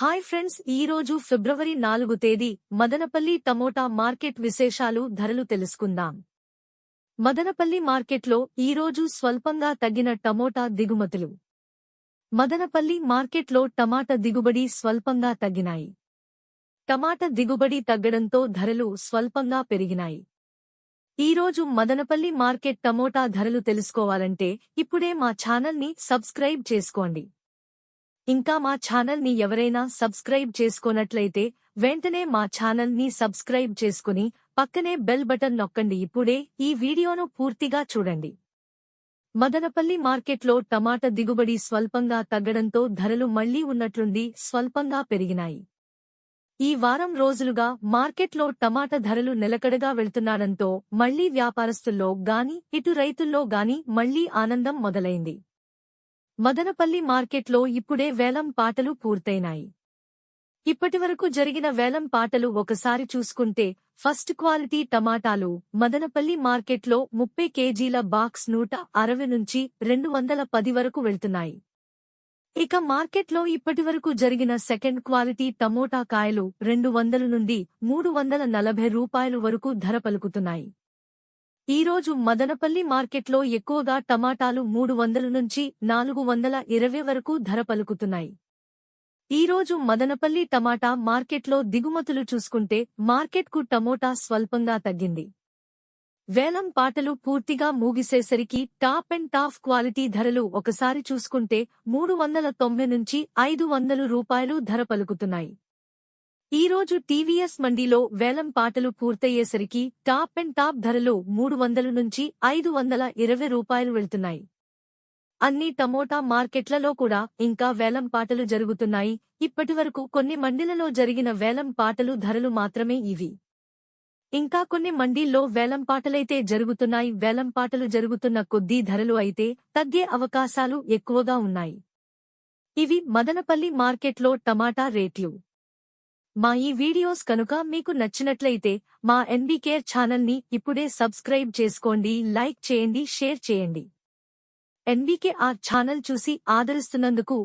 Hi friends, ఈ రోజు ఫిబ్రవరి 4 తేదీ మదనపల్లి టమోటా మార్కెట్ విశేషాలు ధరలు తెలుసుకుందాం. మదనపల్లి మార్కెట్లో ఈ రోజు స్వల్పంగా తగ్గిన టమోటా దిగుమతులు. మదనపల్లి మార్కెట్లో టమాటా దిగుబడి స్వల్పంగా తగ్గినాయి. టమాటా దిగుబడి తగ్గడంతో ధరలు స్వల్పంగా పెరిగినాయి. ఈ రోజు మదనపల్లి మార్కెట్ టమోటా ధరలు తెలుసుకోవాలంటే ఇప్పుడే మా ఛానల్ని సబ్స్క్రైబ్ చేసుకోండి. ఇంకా మా ఛానల్ ని ఎవరైనా సబ్స్క్రైబ్ చేసుకోనట్లయితే వెంటనే మా ఛానల్ ని సబ్స్క్రైబ్ చేసుకుని పక్కనే బెల్ బటన్ నొక్కండి. ఇప్పుడే ఈ వీడియోను పూర్తిగా చూడండి. మదనపల్లి మార్కెట్లో టమాటా దిగుబడి స్వల్పంగా తగ్గడంతో ధరలు మళ్లీ ఉన్నట్లుండి స్వల్పంగా పెరిగినాయి. ఈ వారం రోజులుగా మార్కెట్లో టమాటా ధరలు నిలకడగా వెళ్తుండడంతో మళ్లీ వ్యాపారస్తుల్లో గాని ఇటు రైతుల్లో గాని మళ్లీ ఆనందం మొదలైంది. మదనపల్లి మార్కెట్లో ఇప్పుడే వేలం పాటలు పూర్తయినాయి. ఇప్పటివరకు జరిగిన వేలం పాటలు ఒకసారి చూసుకుంటే ఫస్ట్ క్వాలిటీ టమాటాలు మదనపల్లి మార్కెట్లో 30 కేజీల బాక్స్ 160 నుంచి 210 వరకు వెళ్తున్నాయి. ఇక మార్కెట్లో ఇప్పటివరకు జరిగిన సెకండ్ క్వాలిటీ టమోటా కాయలు 200 నుండి 340 రూపాయలు వరకు ధర పలుకుతున్నాయి. ఈ రోజు మదనపల్లి మార్కెట్లో ఎక్కువగా టమాటాలు 300 నుంచి 420 వరకు ధర పలుకుతున్నాయి. ఈ రోజు మదనపల్లి టమాటా మార్కెట్లో దిగుమతులు చూసుకుంటే మార్కెట్కు టమోటా స్వల్పంగా తగ్గింది. వేలం పాటలు పూర్తిగా ముగిసేసరికి టాప్ అండ్ టాప్ క్వాలిటీ ధరలు ఒకసారి చూసుకుంటే 390 నుంచి 500 రూపాయలు ధర పలుకుతున్నాయి. ఈ రోజు టీవీఎస్ మండీలో వేలం పాటలు పూర్తయ్యేసరికి టాప్ అండ్ టాప్ ధరలు 300 నుంచి 520 రూపాయలు వెళ్తున్నాయి. అన్ని టమోటా మార్కెట్లలో కూడా ఇంకా వేలం పాటలు జరుగుతున్నాయి. ఇప్పటివరకు కొన్ని మండీలలో జరిగిన వేలం పాటలు ధరలు మాత్రమే ఇవి. ఇంకా కొన్ని మండీల్లో వేలం పాటలైతే జరుగుతున్నాయి. వేలం పాటలు జరుగుతున్న కొద్దీ ధరలు అయితే తగ్గే అవకాశాలు ఎక్కువగా ఉన్నాయి. ఇవి మదనపల్లి మార్కెట్లో టమాటా రేట్లు. మా ఈ వీడియోస్ కనుక మీకు నచ్చినట్లయితే మా ఎన్బీకేర్ ఛానల్ని ఇప్పుడే సబ్స్క్రైబ్ చేసుకోండి, లైక్ చేయండి, షేర్ చేయండి. ఎన్బీకేఆర్ ఛానల్ చూసి ఆదరిస్తున్నందుకు